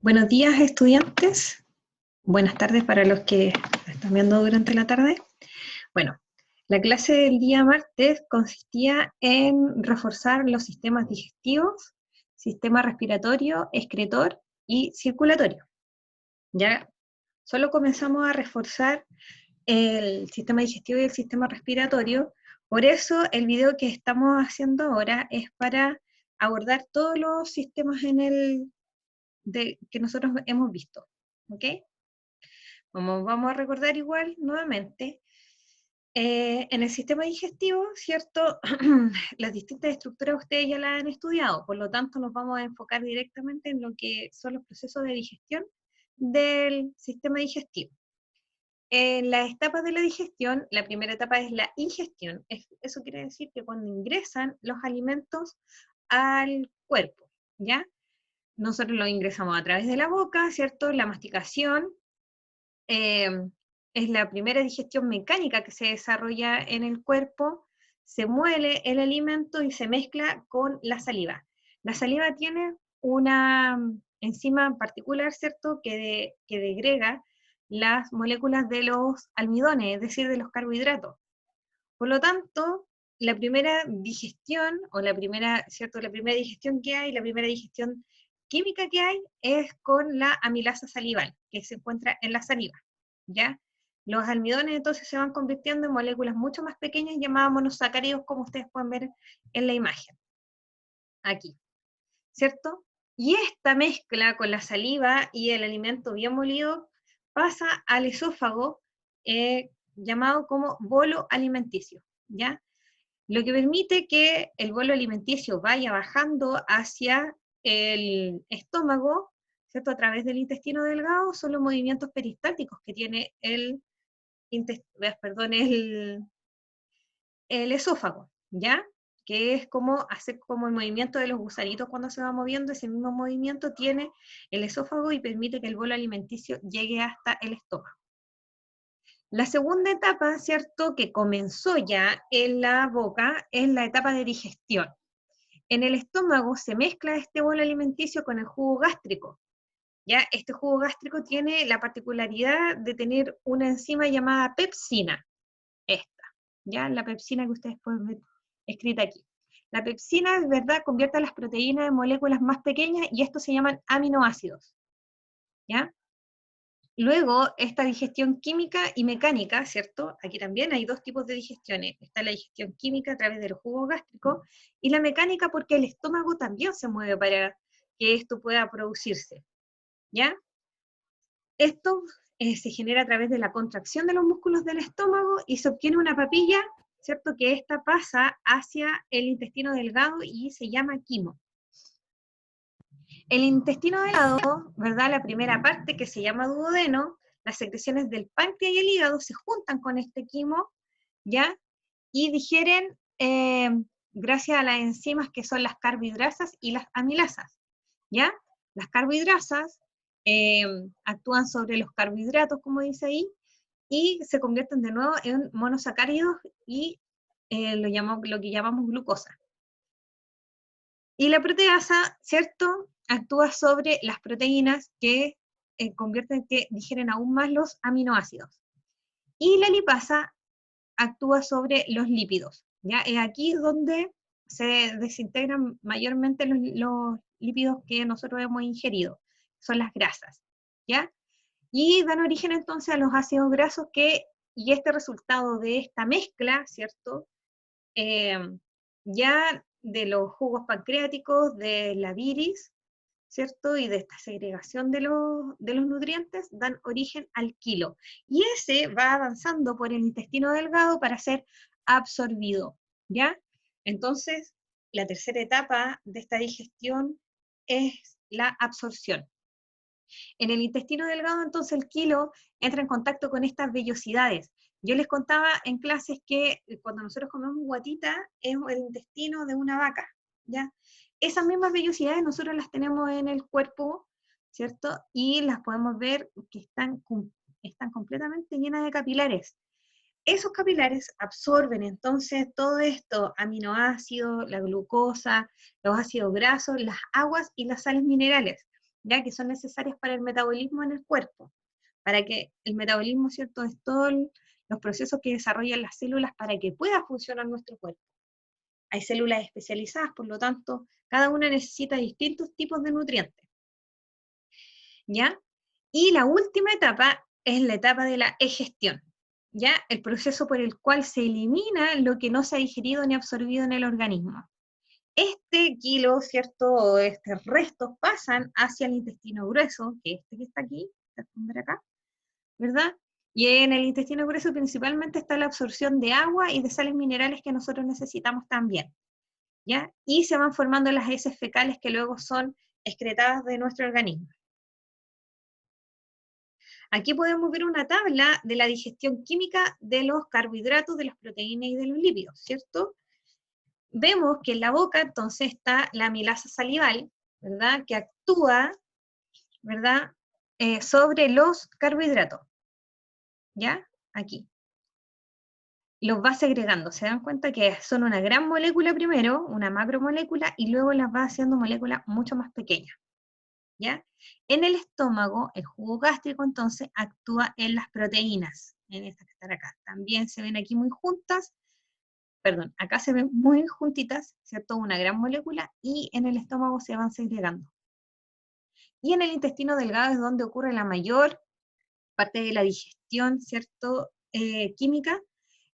Buenos días, estudiantes. Buenas tardes para los que están viendo durante la tarde. Bueno, la clase del día martes consistía en reforzar los sistemas digestivos, sistema respiratorio, excretor y circulatorio. Ya solo comenzamos a reforzar el sistema digestivo y el sistema respiratorio. Por eso el video que estamos haciendo ahora es para abordar todos los sistemas que nosotros hemos visto. ¿Ok? Vamos a recordar igual nuevamente. En el sistema digestivo, ¿cierto? Las distintas estructuras ustedes ya las han estudiado, por lo tanto nos vamos a enfocar directamente en lo que son los procesos de digestión del sistema digestivo. En las etapas de la digestión, la primera etapa es la ingestión. Eso quiere decir que cuando ingresan los alimentos al cuerpo, ¿ya? Nosotros los ingresamos a través de la boca, ¿cierto? La masticación es la primera digestión mecánica que se desarrolla en el cuerpo, se muele el alimento y se mezcla con la saliva. La saliva tiene una enzima particular, ¿cierto?, que degrega las moléculas de los almidones, es decir, de los carbohidratos. Por lo tanto, la primera digestión, o la primera, ¿cierto?, la primera digestión que hay, la primera digestión química que hay, es con la amilasa salival, que se encuentra en la saliva, ¿ya? Los almidones entonces se van convirtiendo en moléculas mucho más pequeñas llamadas monosacáridos, como ustedes pueden ver en la imagen, aquí, ¿cierto? Y esta mezcla con la saliva y el alimento bien molido pasa al esófago, llamado como bolo alimenticio, ¿ya? Lo que permite que el bolo alimenticio vaya bajando hacia el estómago, ¿cierto? A través del intestino delgado, son los movimientos peristálticos que tiene el esófago, ¿ya? Que es como hacer como el movimiento de los gusanitos cuando se va moviendo, ese mismo movimiento tiene el esófago y permite que el bolo alimenticio llegue hasta el estómago. La segunda etapa, ¿cierto?, que comenzó ya en la boca, es la etapa de digestión. En el estómago se mezcla este bolo alimenticio con el jugo gástrico. Ya, este jugo gástrico tiene la particularidad de tener una enzima llamada pepsina, esta, ya, la pepsina que ustedes pueden ver escrita aquí. La pepsina, es verdad, convierte a las proteínas en moléculas más pequeñas y estos se llaman aminoácidos, ¿ya? Luego, esta digestión química y mecánica, ¿cierto? Aquí también hay dos tipos de digestiones. Está la digestión química a través del jugo gástrico y la mecánica porque el estómago también se mueve para que esto pueda producirse, ¿ya? Esto se genera a través de la contracción de los músculos del estómago y se obtiene una papilla, ¿cierto? Que esta pasa hacia el intestino delgado y se llama quimo. El intestino delgado, ¿verdad? La primera parte que se llama duodeno, las secreciones del páncreas y el hígado se juntan con este quimo, ¿ya? Y digieren gracias a las enzimas que son las carbohidrasas y las amilasas, ¿ya? Las carbohidrasas actúan sobre los carbohidratos, como dice ahí, y se convierten de nuevo en monosacáridos y lo que llamamos glucosa. Y la proteasa, ¿cierto?, actúa sobre las proteínas que que digieren aún más los aminoácidos. Y la lipasa actúa sobre los lípidos, ¿ya? Es aquí donde se desintegran mayormente los lípidos que nosotros hemos ingerido, son las grasas, ¿ya? Y dan origen entonces a los ácidos grasos y este resultado de esta mezcla, ¿cierto?, ya de los jugos pancreáticos, de la bilis, ¿cierto? Y de esta segregación de los nutrientes, dan origen al quilo. Y ese va avanzando por el intestino delgado para ser absorbido, ¿ya? Entonces, la tercera etapa de esta digestión es la absorción. En el intestino delgado, entonces, el quilo entra en contacto con estas vellosidades. Yo les contaba en clases que cuando nosotros comemos guatita es el intestino de una vaca, ¿ya? Esas mismas vellosidades nosotros las tenemos en el cuerpo, ¿cierto? Y las podemos ver que están completamente llenas de capilares. Esos capilares absorben entonces todo esto, aminoácidos, la glucosa, los ácidos grasos, las aguas y las sales minerales. ya que son necesarias para el metabolismo en el cuerpo, para que el metabolismo, ¿cierto?, es todos los procesos que desarrollan las células para que pueda funcionar nuestro cuerpo. Hay células especializadas, por lo tanto, cada una necesita distintos tipos de nutrientes, ¿ya? Y la última etapa es la etapa de la egestión, ¿ya? El proceso por el cual se elimina lo que no se ha digerido ni absorbido en el organismo. Este kilo, ¿cierto? O estos restos pasan hacia el intestino grueso, que este que está aquí, acá, ¿verdad? Y en el intestino grueso principalmente está la absorción de agua y de sales minerales que nosotros necesitamos también, ¿ya? Y se van formando las heces fecales que luego son excretadas de nuestro organismo. Aquí podemos ver una tabla de la digestión química de los carbohidratos, de las proteínas y de los lípidos, ¿cierto? Vemos que en la boca entonces está la amilasa salival, ¿verdad? Que actúa, ¿verdad? Sobre los carbohidratos, ¿ya? Aquí. Los va segregando, se dan cuenta que son una gran molécula primero, una macromolécula, y luego las va haciendo moléculas mucho más pequeñas, ¿ya? En el estómago, el jugo gástrico entonces actúa en las proteínas, en estas que están acá. También se ven aquí muy juntas, perdón, acá se ven muy juntitas, ¿cierto? Una gran molécula, y en el estómago se van segregando. Y en el intestino delgado es donde ocurre la mayor parte de la digestión, ¿cierto? Química,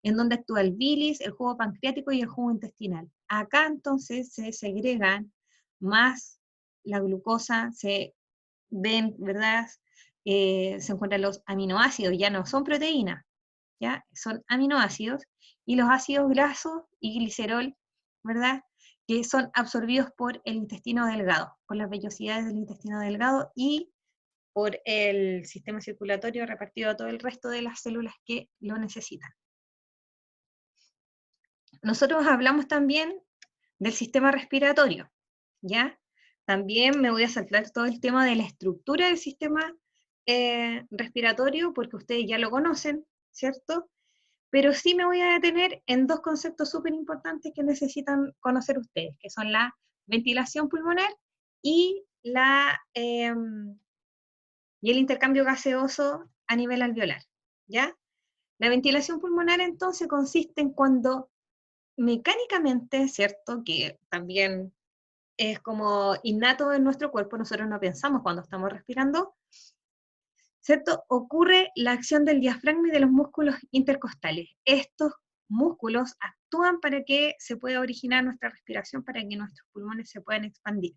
en donde actúa el bilis, el jugo pancreático y el jugo intestinal. Acá entonces se segregan más la glucosa, se ven, ¿verdad? Se encuentran los aminoácidos, ya no son proteínas, ¿ya? Son aminoácidos, y los ácidos grasos y glicerol, ¿verdad? Que son absorbidos por el intestino delgado, por las vellosidades del intestino delgado y por el sistema circulatorio repartido a todo el resto de las células que lo necesitan. Nosotros hablamos también del sistema respiratorio, ¿ya? También me voy a saltar todo el tema de la estructura del sistema respiratorio, porque ustedes ya lo conocen, ¿cierto? Pero sí me voy a detener en dos conceptos súper importantes que necesitan conocer ustedes, que son la ventilación pulmonar y, y el intercambio gaseoso a nivel alveolar, ¿ya? La ventilación pulmonar entonces consiste en cuando mecánicamente, ¿cierto? Que también es como innato en nuestro cuerpo, nosotros no pensamos cuando estamos respirando, ¿cierto? Ocurre la acción del diafragma y de los músculos intercostales. Estos músculos actúan para que se pueda originar nuestra respiración, para que nuestros pulmones se puedan expandir.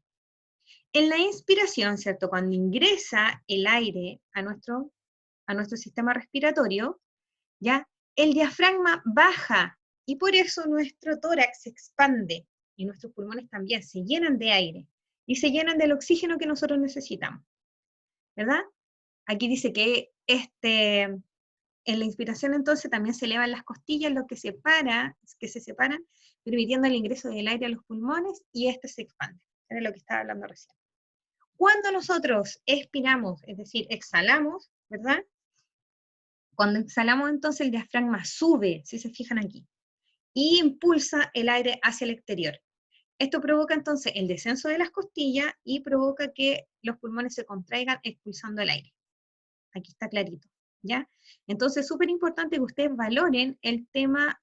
En la inspiración, ¿cierto? Cuando ingresa el aire a nuestro sistema respiratorio, ¿ya? El diafragma baja y por eso nuestro tórax se expande y nuestros pulmones también se llenan de aire y se llenan del oxígeno que nosotros necesitamos, ¿verdad? Aquí dice que en la inspiración entonces también se elevan las costillas, lo que se separan, permitiendo el ingreso del aire a los pulmones y este se expande. Era lo que estaba hablando recién. Cuando nosotros expiramos, es decir, exhalamos, ¿verdad? Cuando exhalamos entonces el diafragma sube, si se fijan aquí, y impulsa el aire hacia el exterior. Esto provoca entonces el descenso de las costillas y provoca que los pulmones se contraigan expulsando el aire. Aquí está clarito, ¿ya? Entonces es súper importante que ustedes valoren el tema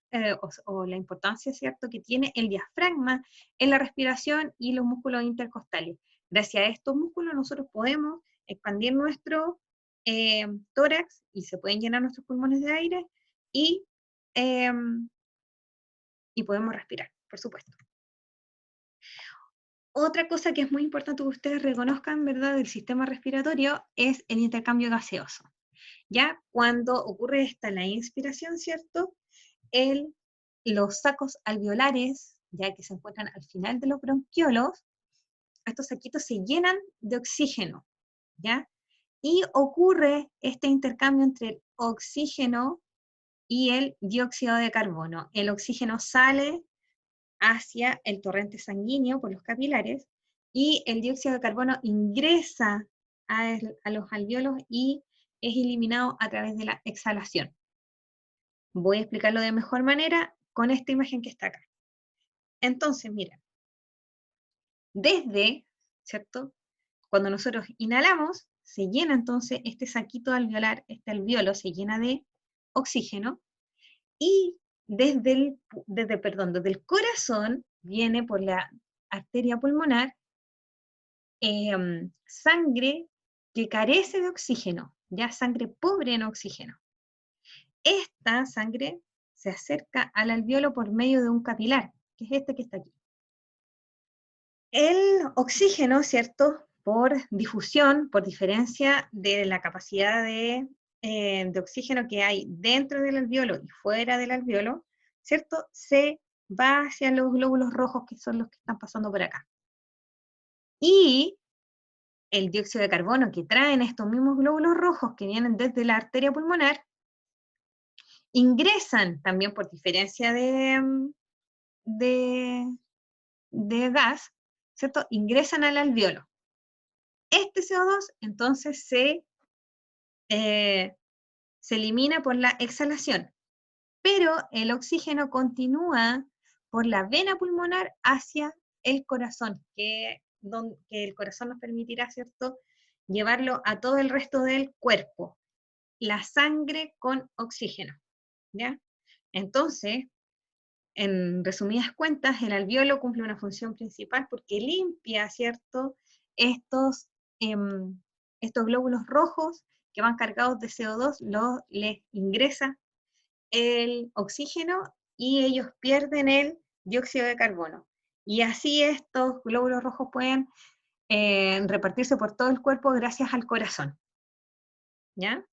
o la importancia, ¿cierto?, que tiene el diafragma en la respiración y los músculos intercostales. Gracias a estos músculos nosotros podemos expandir nuestro tórax y se pueden llenar nuestros pulmones de aire y, eh, y podemos respirar, por supuesto. Otra cosa que es muy importante que ustedes reconozcan, ¿verdad?, del sistema respiratorio es el intercambio gaseoso. Ya cuando ocurre la inspiración, ¿cierto? Los sacos alveolares, ya que se encuentran al final de los bronquiolos, estos saquitos se llenan de oxígeno, ¿ya? Y ocurre este intercambio entre el oxígeno y el dióxido de carbono. El oxígeno sale hacia el torrente sanguíneo por los capilares y el dióxido de carbono ingresa a los alvéolos y es eliminado a través de la exhalación. Voy a explicarlo de mejor manera con esta imagen que está acá. Entonces, miren, ¿cierto? Cuando nosotros inhalamos, se llena entonces este saquito alveolar, este alveolo se llena de oxígeno, y desde el corazón viene por la arteria pulmonar sangre que carece de oxígeno, ya sangre pobre en oxígeno. Esta sangre se acerca al alveolo por medio de un capilar, que es este que está aquí. El oxígeno, ¿cierto? Por difusión, por diferencia de la capacidad de oxígeno que hay dentro del alveolo y fuera del alveolo, ¿cierto? Se va hacia los glóbulos rojos, que son los que están pasando por acá. Y el dióxido de carbono que traen estos mismos glóbulos rojos que vienen desde la arteria pulmonar, ingresan también por diferencia de gas, ¿cierto? Ingresan al alveolo. Este CO2 entonces se elimina por la exhalación, pero el oxígeno continúa por la vena pulmonar hacia el corazón, que el corazón nos permitirá, ¿cierto?, llevarlo a todo el resto del cuerpo, la sangre con oxígeno, ¿ya? Entonces, en resumidas cuentas, el alveolo cumple una función principal porque limpia, ¿cierto?, estos, estos glóbulos rojos que van cargados de CO2, les ingresa el oxígeno y ellos pierden el dióxido de carbono. Y así estos glóbulos rojos pueden repartirse por todo el cuerpo gracias al corazón. ¿Ya?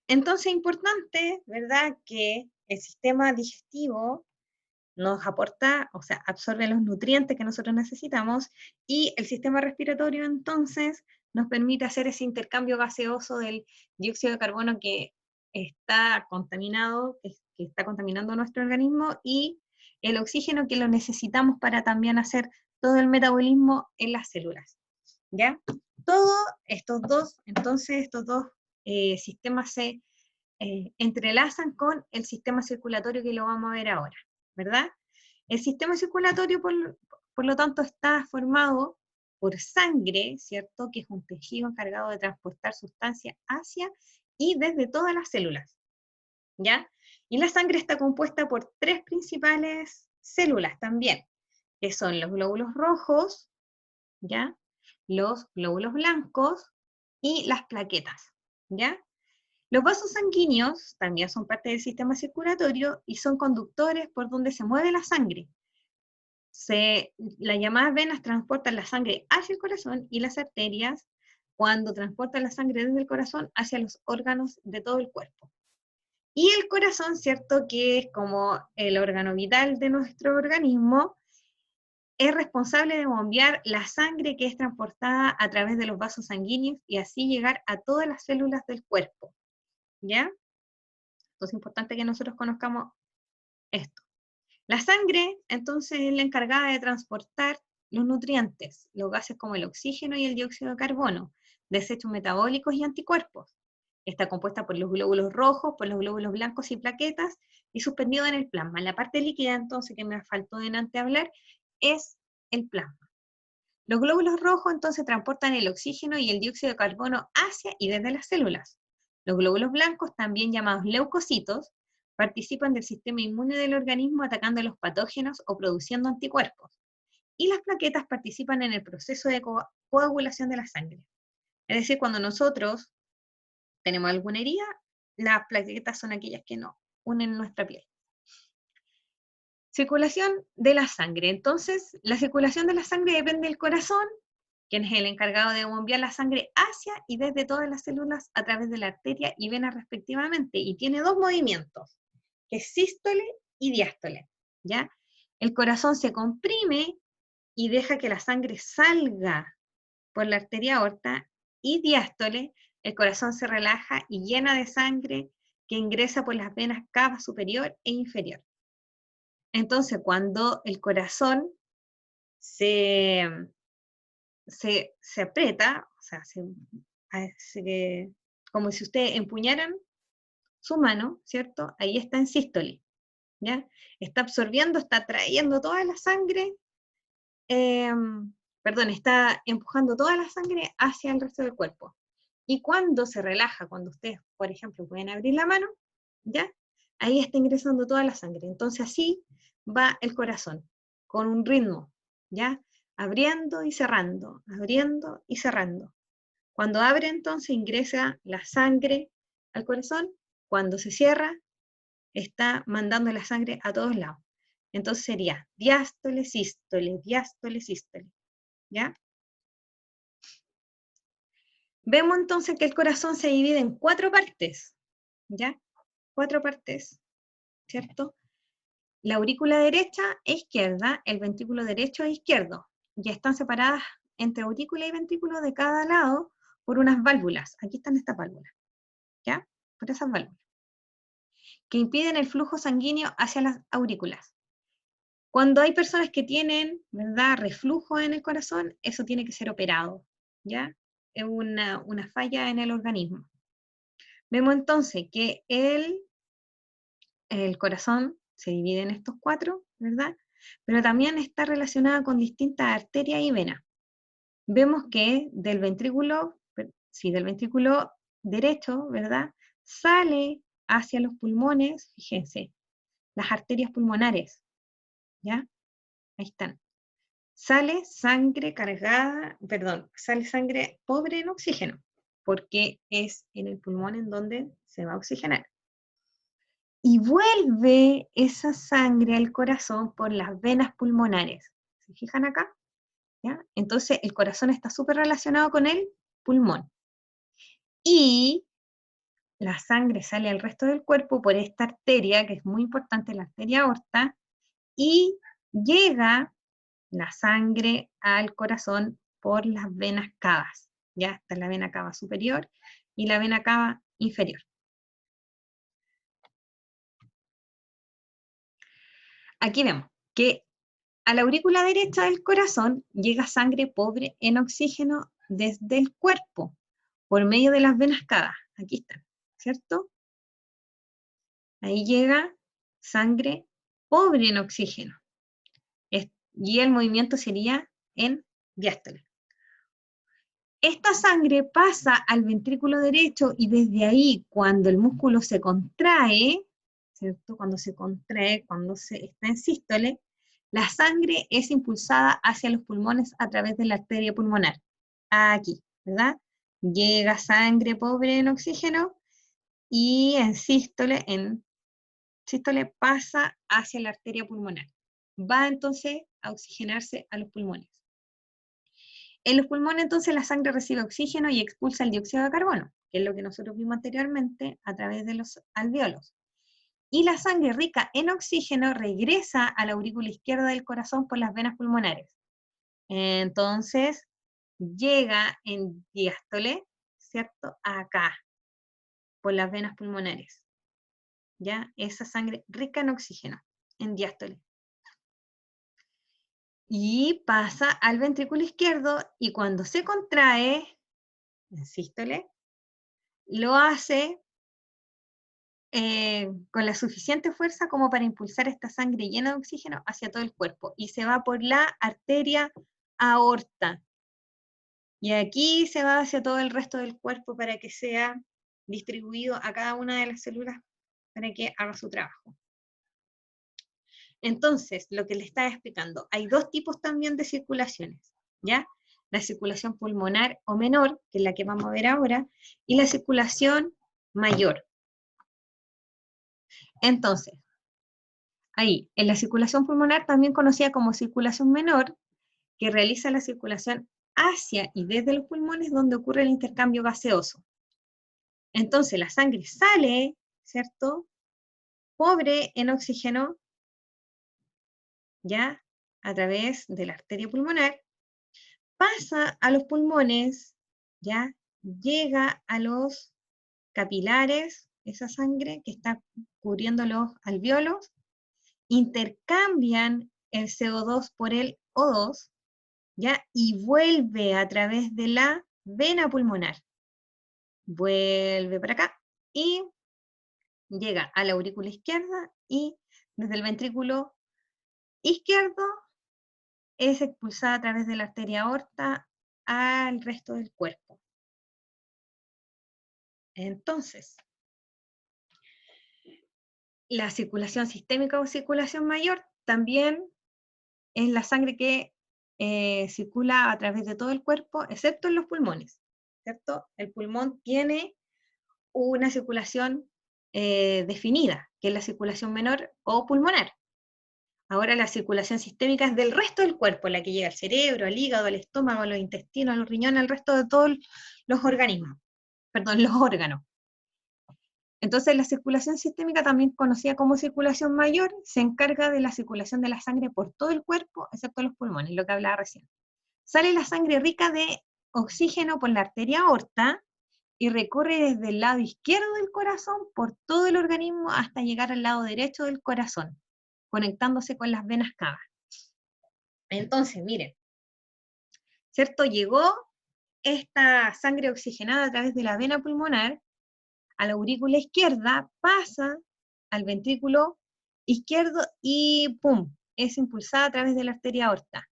Entonces, importante, ¿verdad?, que el sistema digestivo nos aporta, o sea, absorbe los nutrientes que nosotros necesitamos, y el sistema respiratorio entonces nos permite hacer ese intercambio gaseoso del dióxido de carbono que está contaminado, que está contaminando nuestro organismo, y el oxígeno que lo necesitamos para también hacer todo el metabolismo en las células. ¿Ya? Todos estos dos sistemas se entrelazan con el sistema circulatorio que lo vamos a ver ahora, ¿verdad? El sistema circulatorio, por lo tanto, está formado por sangre, ¿cierto? Que es un tejido encargado de transportar sustancias hacia y desde todas las células, ¿ya? Y la sangre está compuesta por tres principales células también, que son los glóbulos rojos, ¿ya? Los glóbulos blancos y las plaquetas, ¿ya? Los vasos sanguíneos también son parte del sistema circulatorio y son conductores por donde se mueve la sangre. Las llamadas venas transportan la sangre hacia el corazón, y las arterias, cuando transportan la sangre desde el corazón hacia los órganos de todo el cuerpo. Y el corazón, ¿cierto?, que es como el órgano vital de nuestro organismo, es responsable de bombear la sangre que es transportada a través de los vasos sanguíneos y así llegar a todas las células del cuerpo. ¿Ya? Entonces es importante que nosotros conozcamos esto. La sangre, entonces, es la encargada de transportar los nutrientes, los gases como el oxígeno y el dióxido de carbono, desechos metabólicos y anticuerpos. Está compuesta por los glóbulos rojos, por los glóbulos blancos y plaquetas, y suspendido en el plasma. La parte líquida, entonces, que me faltó delante hablar, es el plasma. Los glóbulos rojos, entonces, transportan el oxígeno y el dióxido de carbono hacia y desde las células. Los glóbulos blancos, también llamados leucocitos, participan del sistema inmune del organismo atacando a los patógenos o produciendo anticuerpos. Y las plaquetas participan en el proceso de coagulación de la sangre. Es decir, cuando nosotros tenemos alguna herida, las plaquetas son aquellas que nos unen nuestra piel. Circulación de la sangre. Entonces, la circulación de la sangre depende del corazón, quien es el encargado de bombear la sangre hacia y desde todas las células a través de la arteria y vena respectivamente, y tiene dos movimientos, que es sístole y diástole, ¿ya? El corazón se comprime y deja que la sangre salga por la arteria aorta, y diástole, el corazón se relaja y llena de sangre que ingresa por las venas cava superior e inferior. Entonces, cuando el corazón se aprieta, o sea, como si ustedes empuñaran su mano, ¿cierto? Ahí está en sístole. ¿ya? Está absorbiendo, está trayendo toda la sangre, está empujando toda la sangre hacia el resto del cuerpo. Y cuando se relaja, cuando ustedes, por ejemplo, pueden abrir la mano, ¿ya? Ahí está ingresando toda la sangre. Entonces así va el corazón, con un ritmo, ¿ya? Abriendo y cerrando, abriendo y cerrando. Cuando abre, entonces ingresa la sangre al corazón. Cuando se cierra, está mandando la sangre a todos lados. Entonces sería diástole, sístole, sístole, ¿ya? Vemos entonces que el corazón se divide en 4 partes, ¿ya? 4 partes, ¿cierto? La aurícula derecha e izquierda, el ventrículo derecho e izquierdo. Ya están separadas entre aurícula y ventrículo de cada lado por unas válvulas. Aquí están estas válvulas, ¿ya? Por esas válvulas, que impiden el flujo sanguíneo hacia las aurículas. Cuando hay personas que tienen, ¿verdad?, reflujo en el corazón, eso tiene que ser operado, ¿ya? Es una falla en el organismo. Vemos entonces que el corazón se divide en estos 4, ¿verdad? Pero también está relacionada con distintas arterias y venas. Vemos que del ventrículo derecho, ¿verdad?, sale hacia los pulmones, fíjense, las arterias pulmonares, ¿ya? Ahí están. Sale sangre pobre en oxígeno, porque es en el pulmón en donde se va a oxigenar. Y vuelve esa sangre al corazón por las venas pulmonares. ¿Se fijan acá? ¿Ya? Entonces el corazón está súper relacionado con el pulmón. Y la sangre sale al resto del cuerpo por esta arteria, que es muy importante, la arteria aorta, y llega la sangre al corazón por las venas cavas. Ya está la vena cava superior y la vena cava inferior. Aquí vemos que a la aurícula derecha del corazón llega sangre pobre en oxígeno desde el cuerpo, por medio de las venas cavas. Aquí están, ¿cierto? Ahí llega sangre pobre en oxígeno. Y el movimiento sería en diástole. Esta sangre pasa al ventrículo derecho y desde ahí, cuando el músculo se contrae, ¿cierto? Cuando se contrae, cuando se está en sístole, la sangre es impulsada hacia los pulmones a través de la arteria pulmonar. Aquí, ¿verdad? Llega sangre pobre en oxígeno y en sístole pasa hacia la arteria pulmonar. Va entonces a oxigenarse a los pulmones. En los pulmones entonces la sangre recibe oxígeno y expulsa el dióxido de carbono, que es lo que nosotros vimos anteriormente a través de los alvéolos. Y la sangre rica en oxígeno regresa a la aurícula izquierda del corazón por las venas pulmonares. Entonces llega en diástole, ¿cierto? Acá, por las venas pulmonares. ¿Ya? Esa sangre rica en oxígeno, en diástole. Y pasa al ventrículo izquierdo y cuando se contrae, en sístole, lo hace con la suficiente fuerza como para impulsar esta sangre llena de oxígeno hacia todo el cuerpo y se va por la arteria aorta. Y aquí se va hacia todo el resto del cuerpo para que sea distribuido a cada una de las células para que haga su trabajo. Entonces, lo que le estaba explicando, hay 2 tipos también de circulaciones, ¿ya? La circulación pulmonar o menor, que es la que vamos a ver ahora, y la circulación mayor. Entonces, ahí, en la circulación pulmonar, también conocida como circulación menor, que realiza la circulación hacia y desde los pulmones donde ocurre el intercambio gaseoso. Entonces, la sangre sale, ¿cierto?, pobre en oxígeno, ya, a través de la arteria pulmonar, pasa a los pulmones, ya, llega a los capilares, esa sangre que está cubriendo los alvéolos, intercambian el CO2 por el O2, ¿ya? Y vuelve a través de la vena pulmonar. Vuelve para acá y llega a la aurícula izquierda y desde el ventrículo izquierdo, es expulsada a través de la arteria aorta al resto del cuerpo. Entonces, la circulación sistémica o circulación mayor también es la sangre que circula a través de todo el cuerpo, excepto en los pulmones, ¿cierto? El pulmón tiene una circulación definida, que es la circulación menor o pulmonar. Ahora la circulación sistémica es del resto del cuerpo, la que llega al cerebro, al hígado, al estómago, a los intestinos, a los riñones, al resto de todos los organismos, perdón, los órganos. Entonces la circulación sistémica, también conocida como circulación mayor, se encarga de la circulación de la sangre por todo el cuerpo, excepto los pulmones, lo que hablaba recién. Sale la sangre rica de oxígeno por la arteria aorta y recorre desde el lado izquierdo del corazón por todo el organismo hasta llegar al lado derecho del corazón, conectándose con las venas cavas. Entonces, miren, ¿cierto? Llegó esta sangre oxigenada a través de la vena pulmonar a la aurícula izquierda, pasa al ventrículo izquierdo y ¡pum! Es impulsada a través de la arteria aorta.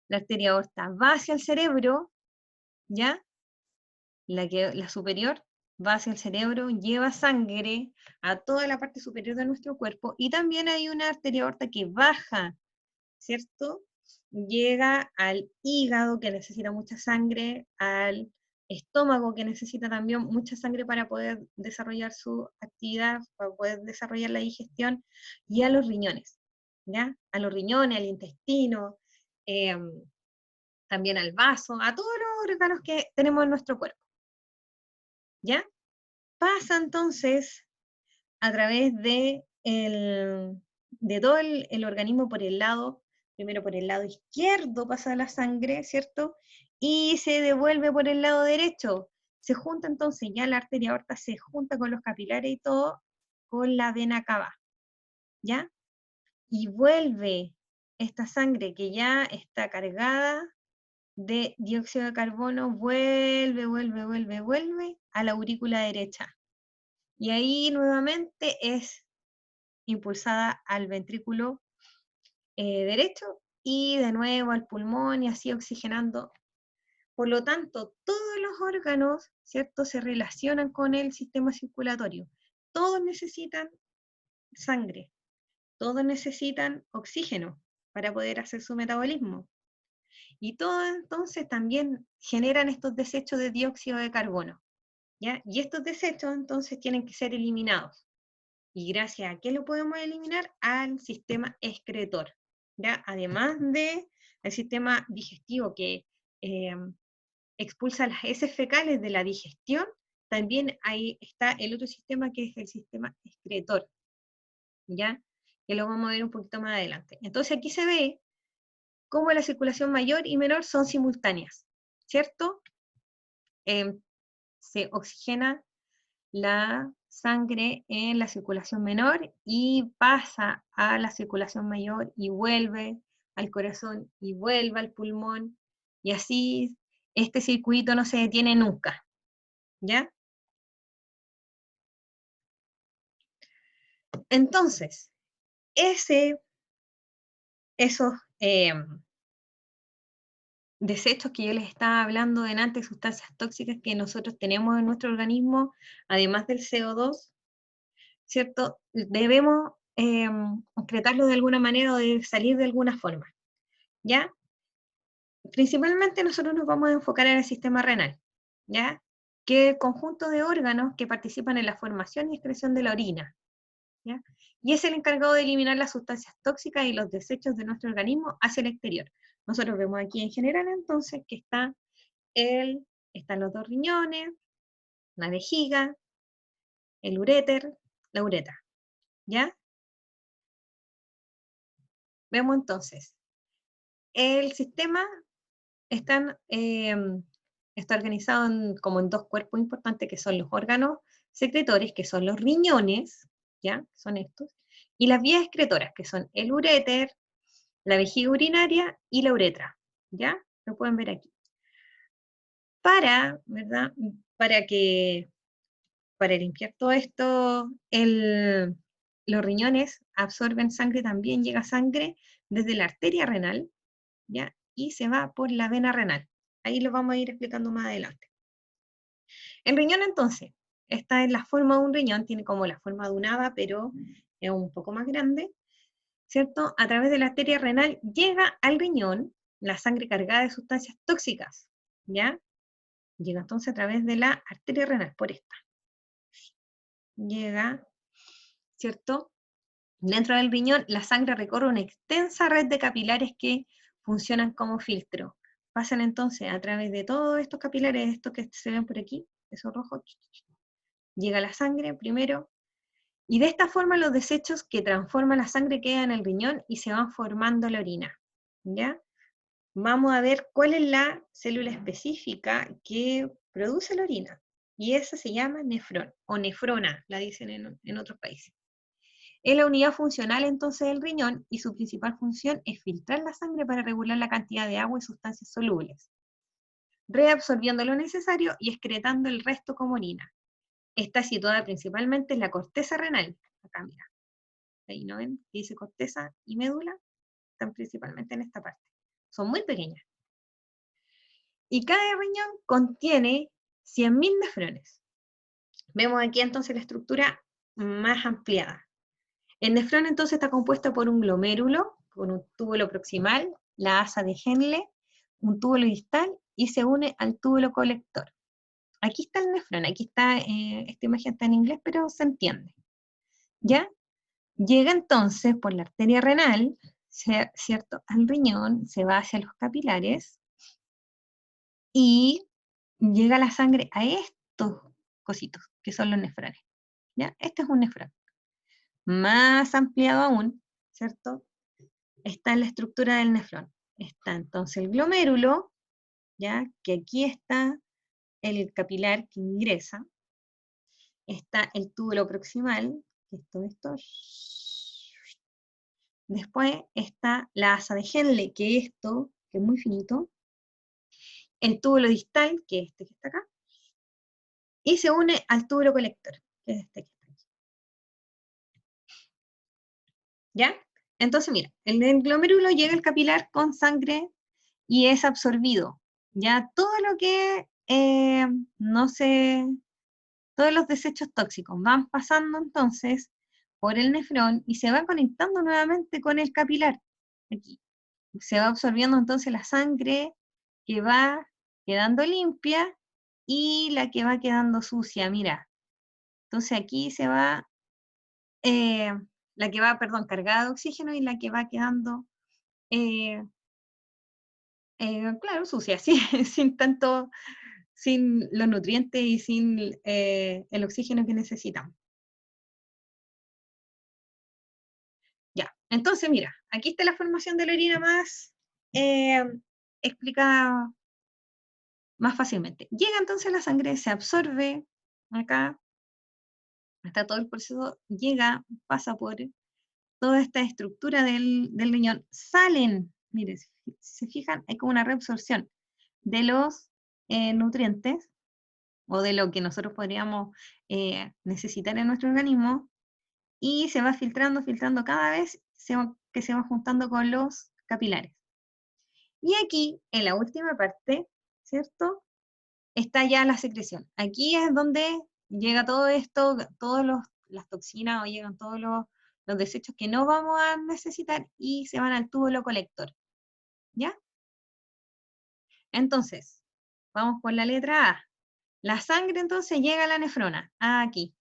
La arteria aorta va hacia el cerebro, ¿ya? La superior va hacia el cerebro, lleva sangre a toda la parte superior de nuestro cuerpo, y también hay una arteria aorta que baja, ¿cierto? Llega al hígado, que necesita mucha sangre, al estómago, que necesita también mucha sangre para poder desarrollar su actividad, para poder desarrollar la digestión, y a los riñones, ¿ya? A los riñones, al intestino, también al vaso, a todos los órganos que tenemos en nuestro cuerpo, ¿ya? Pasa entonces a través de todo el organismo por el lado, primero por el lado izquierdo pasa la sangre, ¿cierto? Y se devuelve por el lado derecho. Se junta entonces, ya la arteria aorta se junta con los capilares y todo, con la vena cava, ¿ya? Y vuelve esta sangre que ya está cargada de dióxido de carbono, vuelve a la aurícula derecha. Y ahí nuevamente es impulsada al ventrículo derecho y de nuevo al pulmón, y así oxigenando. Por lo tanto, todos los órganos, ¿cierto?, se relacionan con el sistema circulatorio. Todos necesitan sangre, todos necesitan oxígeno para poder hacer su metabolismo. Y todos entonces también generan estos desechos de dióxido de carbono, ¿ya? Y estos desechos entonces tienen que ser eliminados. ¿Y gracias a qué lo podemos eliminar? Al sistema excretor, ¿ya? Además del sistema digestivo que eh, expulsa las heces fecales de la digestión, también ahí está el otro sistema, que es el sistema excretor, ¿ya? Que lo vamos a ver un poquito más adelante. Entonces aquí se ve cómo la circulación mayor y menor son simultáneas, ¿cierto? Se oxigena la sangre en la circulación menor y pasa a la circulación mayor y vuelve al corazón y vuelve al pulmón, y así este circuito no se detiene nunca, ¿ya? Entonces, esos desechos que yo les estaba hablando delante, sustancias tóxicas que nosotros tenemos en nuestro organismo, además del CO2, ¿cierto? Debemos excretarlo de alguna manera o de salir de alguna forma, ¿ya? Principalmente nosotros nos vamos a enfocar en el sistema renal, ¿ya? Que es el conjunto de órganos que participan en la formación y excreción de la orina, ¿ya? Y es el encargado de eliminar las sustancias tóxicas y los desechos de nuestro organismo hacia el exterior. Nosotros vemos aquí en general entonces que están los dos riñones, la vejiga, el uréter, la uretra, ¿ya? Vemos entonces, el sistema está organizado como en dos cuerpos importantes, que son los órganos secretores, que son los riñones, ¿ya? Son estos, y las vías excretoras, que son el uréter, la vejiga urinaria y la uretra, ¿ya? Lo pueden ver aquí. ¿Verdad? Para limpiar todo esto, los riñones absorben sangre, también llega sangre desde la arteria renal, ¿ya? Y se va por la vena renal. Ahí lo vamos a ir explicando más adelante. El riñón, entonces, está en la forma de un riñón, tiene como la forma de un haba, pero es un poco más grande, ¿cierto? A través de la arteria renal llega al riñón la sangre cargada de sustancias tóxicas, ¿ya? Llega entonces a través de la arteria renal, por esta. Llega, ¿cierto? Dentro del riñón, la sangre recorre una extensa red de capilares que funcionan como filtro. Pasan entonces a través de todos estos capilares, estos que se ven por aquí, esos rojos, llega la sangre primero, y de esta forma los desechos que transforman la sangre quedan en el riñón y se van formando la orina, ¿ya? Vamos a ver cuál es la célula específica que produce la orina, y esa se llama nefrón, o nefrona, la dicen en otros países. Es la unidad funcional entonces del riñón y su principal función es filtrar la sangre para regular la cantidad de agua y sustancias solubles, reabsorbiendo lo necesario y excretando el resto como orina. Está situada principalmente en la corteza renal. Acá, mira. Ahí no ven, que dice corteza y médula, están principalmente en esta parte. Son muy pequeñas. Y cada riñón contiene 100.000 nefrones. Vemos aquí entonces la estructura más ampliada. El nefrón entonces está compuesto por un glomérulo, con un túbulo proximal, la asa de Henle, un túbulo distal y se une al túbulo colector. Aquí está el nefrón, aquí está, esta imagen está en inglés, pero se entiende. ¿Ya? Llega entonces por la arteria renal, ¿cierto? Al riñón, se va hacia los capilares y llega la sangre a estos cositos, que son los nefrones. ¿Ya? Este es un nefrón. Más ampliado aún, ¿cierto? Está en la estructura del nefrón. Está entonces el glomérulo, ¿ya? Que aquí está el capilar que ingresa. Está el túbulo proximal, que es todo esto. Después está la asa de Henle, que es esto, que es muy finito. El túbulo distal, que es este que está acá. Y se une al túbulo colector, que es este que está aquí. ¿Ya? Entonces, mira, el glomérulo llega al capilar con sangre y es absorbido. Ya todo lo que todos los desechos tóxicos van pasando entonces por el nefrón y se va conectando nuevamente con el capilar. Aquí. Se va absorbiendo entonces la sangre que va quedando limpia y la que va quedando sucia, mira. Entonces aquí se va, la que va, perdón, cargada de oxígeno y la que va quedando, claro, sucia, ¿sí? sin los nutrientes y sin el oxígeno que necesitamos. Ya, entonces mira, aquí está la formación de la orina más explicada más fácilmente. Llega entonces la sangre, se absorbe acá, está todo el proceso, llega, pasa por toda esta estructura del riñón, salen, mire, si se fijan, hay como una reabsorción de los nutrientes, o de lo que nosotros podríamos necesitar en nuestro organismo, y se va filtrando, filtrando cada vez que se va juntando con los capilares. Y aquí, en la última parte, ¿cierto? Está ya la secreción. Aquí es donde llega todo esto, todas las toxinas, o llegan todos los desechos que no vamos a necesitar y se van al túbulo colector. ¿Ya? Entonces, vamos por la letra A. La sangre entonces llega a la nefrona, aquí.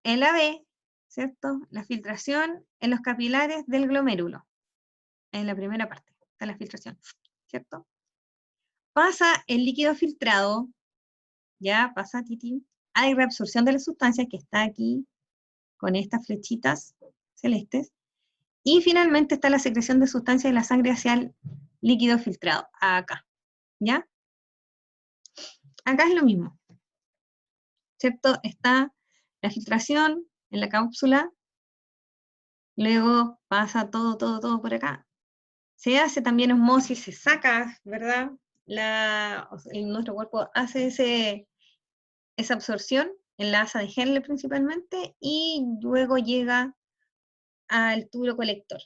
En la B, ¿cierto? La filtración en los capilares del glomérulo. En la primera parte está la filtración, ¿cierto? Pasa el líquido filtrado, ya pasa, titi. Hay reabsorción de la sustancia que está aquí, con estas flechitas celestes. Y finalmente está la secreción de sustancias de la sangre hacia el líquido filtrado, acá. ¿Ya? Acá es lo mismo, ¿cierto? Está la filtración en la cápsula, luego pasa todo por acá. Se hace también osmosis, se saca, ¿verdad? Nuestro cuerpo hace esa absorción en la asa de Henle principalmente, y luego llega al túbulo colector.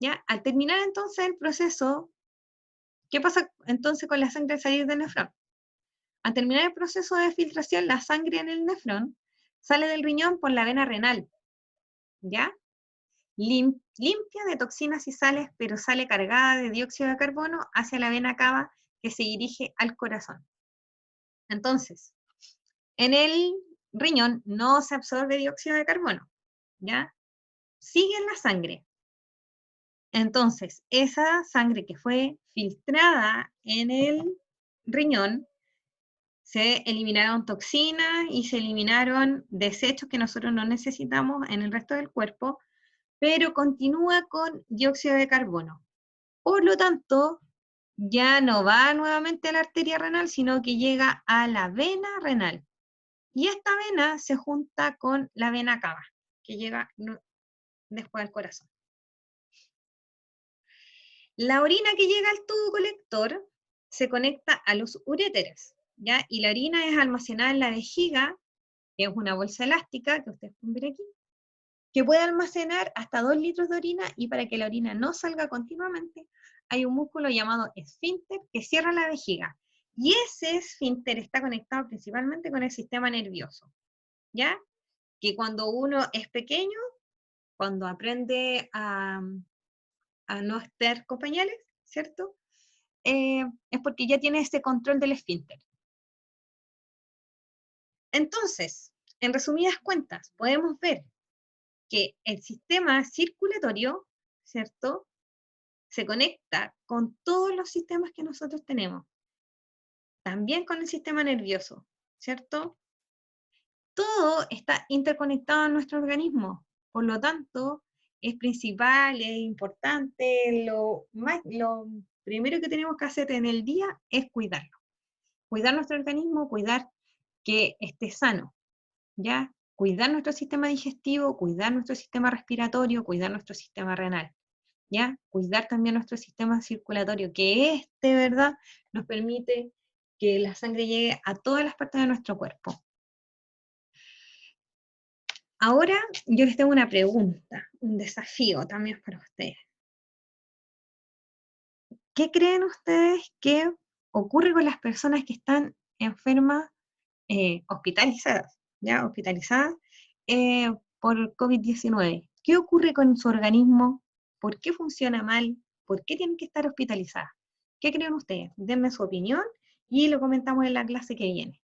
¿Ya? Al terminar entonces el proceso, ¿qué pasa entonces con la sangre al salir del nefrón? Al terminar el proceso de filtración, la sangre en el nefrón sale del riñón por la vena renal, ¿ya? Limpia de toxinas y sales, pero sale cargada de dióxido de carbono hacia la vena cava que se dirige al corazón. Entonces, en el riñón no se absorbe dióxido de carbono, ¿ya? Sigue en la sangre. Entonces, esa sangre que fue filtrada en el riñón, se eliminaron toxinas y se eliminaron desechos que nosotros no necesitamos en el resto del cuerpo, pero continúa con dióxido de carbono. Por lo tanto, ya no va nuevamente a la arteria renal, sino que llega a la vena renal. Y esta vena se junta con la vena cava, que llega después al corazón. La orina que llega al tubo colector se conecta a los uréteres, ¿ya? Y la orina es almacenada en la vejiga, que es una bolsa elástica, que ustedes pueden ver aquí, que puede almacenar hasta 2 litros de orina, y para que la orina no salga continuamente, hay un músculo llamado esfínter que cierra la vejiga. Y ese esfínter está conectado principalmente con el sistema nervioso, ¿ya? Que cuando uno es pequeño, cuando aprende a no estar con pañales, ¿cierto? Es porque ya tiene este control del esfínter. Entonces, en resumidas cuentas, podemos ver que el sistema circulatorio, ¿cierto?, se conecta con todos los sistemas que nosotros tenemos, también con el sistema nervioso, ¿cierto? Todo está interconectado en nuestro organismo, por lo tanto, es principal, es importante, lo primero que tenemos que hacer en el día es cuidarlo. Cuidar nuestro organismo, cuidar que esté sano, ¿ya? Cuidar nuestro sistema digestivo, cuidar nuestro sistema respiratorio, cuidar nuestro sistema renal, ¿ya? Cuidar también nuestro sistema circulatorio, que ¿verdad?, nos permite que la sangre llegue a todas las partes de nuestro cuerpo. Ahora yo les tengo una pregunta, un desafío también para ustedes. ¿Qué creen ustedes que ocurre con las personas que están enfermas, hospitalizadas, ¿ya? Hospitalizadas por COVID-19? ¿Qué ocurre con su organismo? ¿Por qué funciona mal? ¿Por qué tienen que estar hospitalizadas? ¿Qué creen ustedes? Denme su opinión y lo comentamos en la clase que viene.